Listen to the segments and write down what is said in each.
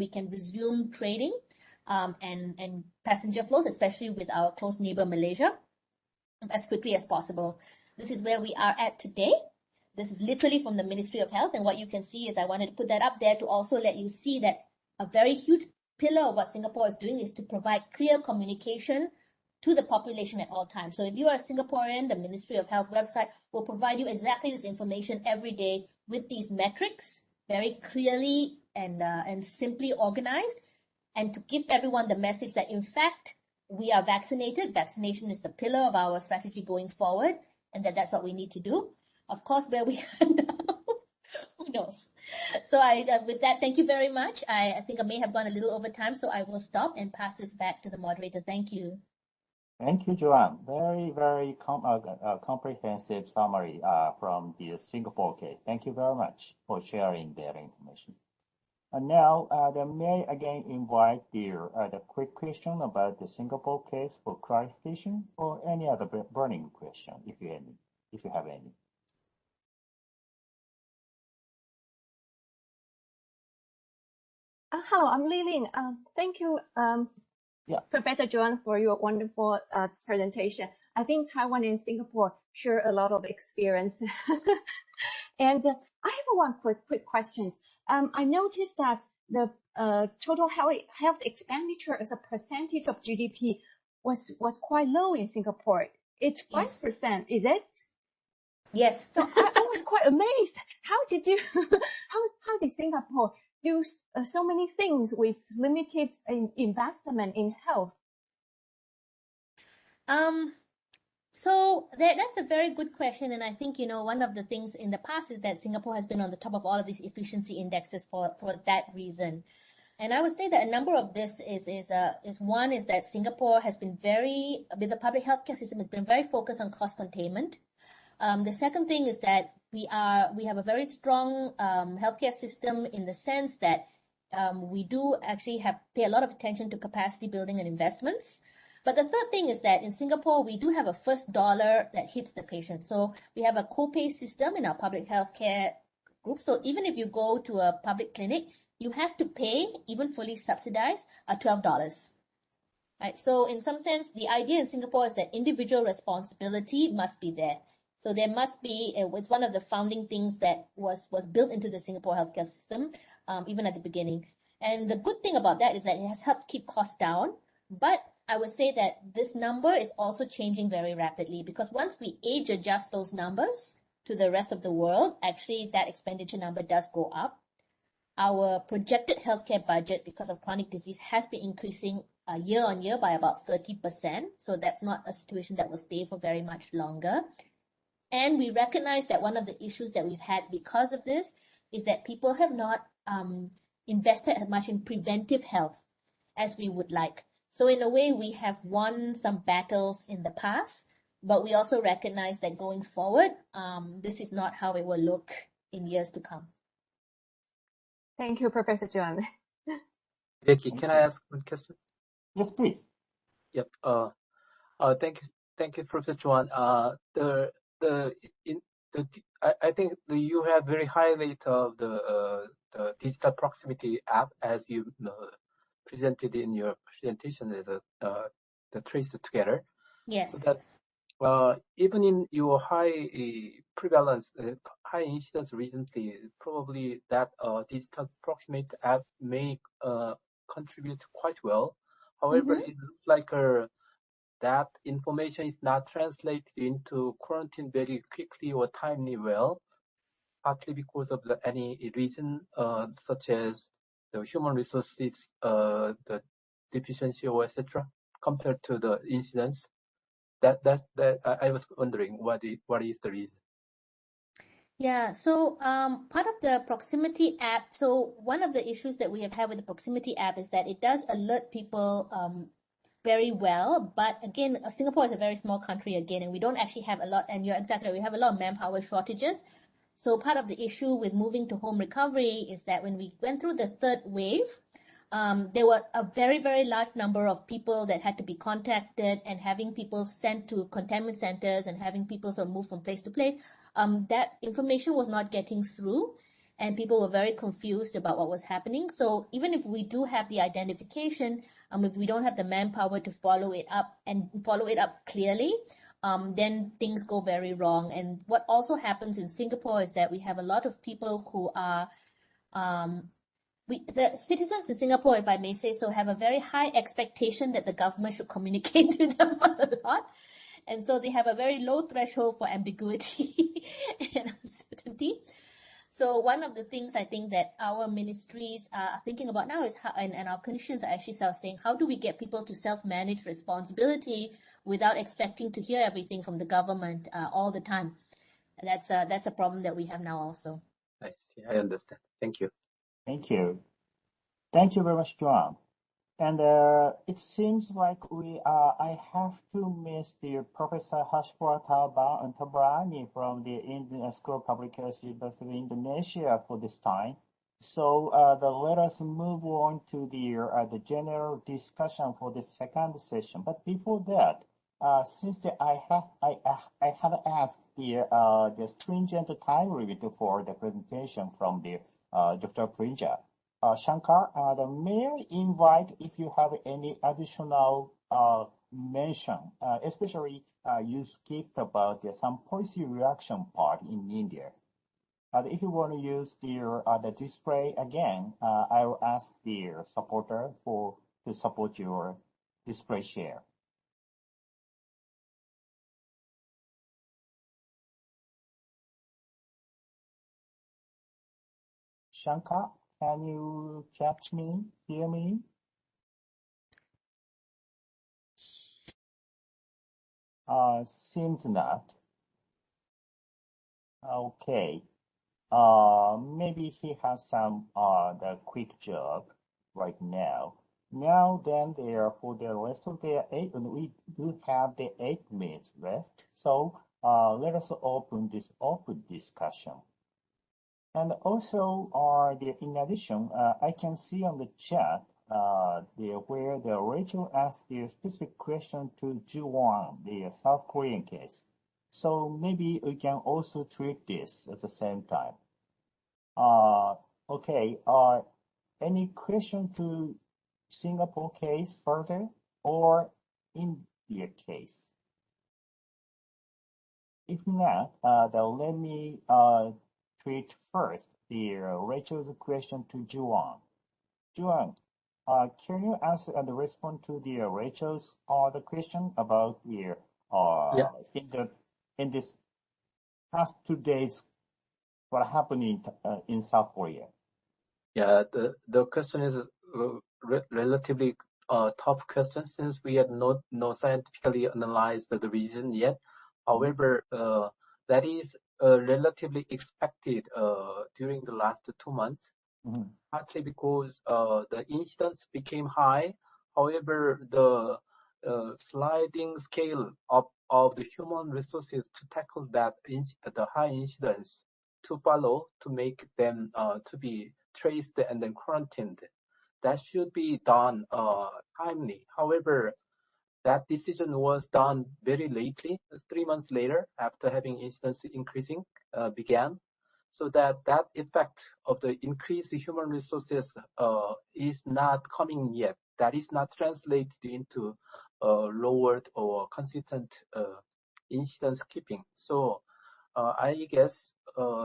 we can resume trading and passenger flows, especially with our close neighbor Malaysia, as quickly as possible. This is where we are at today. This is literally from the Ministry of Health, and what you can see is I wanted to put that up there to also let you see that a very huge pillar of what Singapore is doing is to provide clear communication to the population at all times. So if you are a Singaporean, the Ministry of Health website will provide you exactly this information every day with these metrics, very clearly and simply organized, and to give everyone the message that in fact we are vaccinated. Vaccination is the pillar of our strategy going forward, and that's what we need to do. Of course, where we are now, who knows? So with that, thank you very much. I think I may have gone a little over time, so I will stop and pass this back to the moderator. Thank you. Thank you, Joanne. Very, very comprehensive summary from the Singapore case. Thank you very much for sharing that information. And now, may I again invite the quick question about the Singapore case for clarification or any other burning question, if you have any. Hello, I'm Lilin. Thank you, Professor Joanne, for your wonderful presentation. I think Taiwan and Singapore share a lot of experience. And I have one quick question. I noticed that the total health expenditure as a percentage of GDP was quite low in Singapore. It's 5%, is it? Yes. So I was quite amazed. How did Singapore do so many things with limited investment in health? So that's a very good question, and I think one of the things in the past is that Singapore has been on the top of all of these efficiency indexes for that reason. And I would say that a number of this is one is that Singapore has been with the public healthcare system has been very focused on cost containment. The second thing is that we have a very strong healthcare system in the sense that we do actually pay a lot of attention to capacity building and investments. But the third thing is that in Singapore, we do have a first dollar that hits the patient. So we have a co-pay system in our public healthcare group. So even if you go to a public clinic, you have to pay, even fully subsidized, $12. Right? So in some sense, the idea in Singapore is that individual responsibility must be there. So there must be, it's one of the founding things that was built into the Singapore healthcare system, even at the beginning. And the good thing about that is that it has helped keep costs down. But I would say that this number is also changing very rapidly, because once we age adjust those numbers to the rest of the world, actually that expenditure number does go up. Our projected healthcare budget because of chronic disease has been increasing year on year by about 30%. So that's not a situation that will stay for very much longer. And we recognize that one of the issues that we've had because of this is that people have not invested as much in preventive health as we would like. So in a way, we have won some battles in the past, but we also recognize that going forward, this is not how it will look in years to come. Thank you, Professor Joanne. Becky, can I ask one question? Yes, please. Yep. Thank you, Professor Joanne. I think you have very high rate of the digital proximity app, as you presented in your presentation as the trace together. Yes. So that, even in your high prevalence, high incidence recently, probably that digital proximity app may contribute quite well. However, it looks like that information is not translated into quarantine very quickly or timely well, partly because of any reason such as the human resources, the deficiency or etc. compared to the incidence. That I was wondering what is the reason? Yeah, so part of the proximity app, so one of the issues that we have had with the proximity app is that it does alert people very well, but again, Singapore is a very small country again, and we don't actually have a lot, and you're exactly right, we have a lot of manpower shortages. So part of the issue with moving to home recovery is that when we went through the third wave, there were a very, very large number of people that had to be contacted and having people sent to containment centers and having people sort of move from place to place. That information was not getting through. and people were very confused about what was happening. So even if we do have the identification, if we don't have the manpower to follow it up clearly, then things go very wrong. And what also happens in Singapore is that we have a lot of people who are the citizens in Singapore, if I may say so, have a very high expectation that the government should communicate to them a lot. And so they have a very low threshold for ambiguity and uncertainty. So one of the things I think that our ministries are thinking about now is how, and our clinicians are actually saying, how do we get people to self-manage responsibility without expecting to hear everything from the government all the time? That's a problem that we have now also. I see. I understand. Thank you. Thank you. Thank you very much, Joan. And it seems like I have to miss the Professor Hashwarta Tabrani from the Indian School of Public Health University of Indonesia for this time. So let us move on to the general discussion for the second session. But before that, since I have asked the stringent time limit for the presentation from the Dr. Prinja. Shankar, may I invite if you have any additional mention, especially you skipped about some policy reaction part in India. If you want to use the display again, I will ask the supporter to support your display share. Shankar, can you catch me, hear me? Seems not. Okay. Maybe he has some the quick job right now. Now then, for the rest of the 8, we do have the 8 minutes left. So let us open this open discussion. And also, in addition, I can see on the chat where Rachel asked the specific question to Ji-won, the South Korean case. So maybe we can also treat this at the same time. Okay. Any question to Singapore case further or India case? If not, then let me treat first the Rachel's question to Ji-won. Ji-won, can you answer and respond to the Rachel's the question about the in this past 2 days what happened in South Korea? Yeah, the question is relatively tough question since we had not scientifically analyzed the reason yet. However, that is relatively expected during the last 2 months, partly because the incidence became high. However, the sliding scale of the human resources to tackle that the high incidence to follow to make them to be traced and then quarantined, that should be done timely. However, that decision was done very lately, 3 months later, after having incidence increasing began, so that effect of the increased human resources is not coming yet. That is not translated into lowered or consistent incidence keeping. So I guess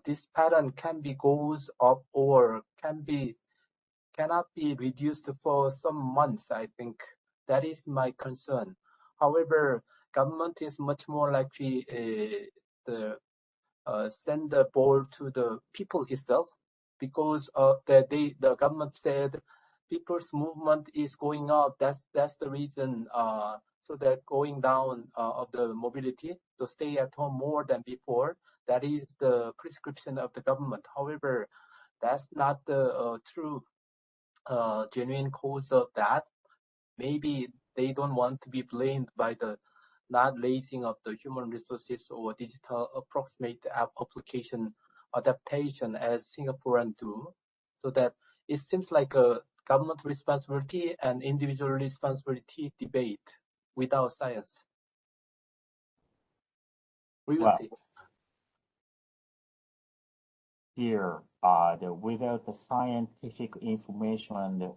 this pattern can be goes up or cannot be reduced for some months. I think that is my concern. However, government is much more likely to send the ball to the people itself, because the government said people's movement is going up. That's the reason. So that going down of the mobility to stay at home more than before. That is the prescription of the government. However, that's not the true genuine cause of that. Maybe they don't want to be blamed by the not raising of the human resources or digital approximate application adaptation as Singaporeans do. So that it seems like a government responsibility and individual responsibility debate without science. We will see. here, without the scientific information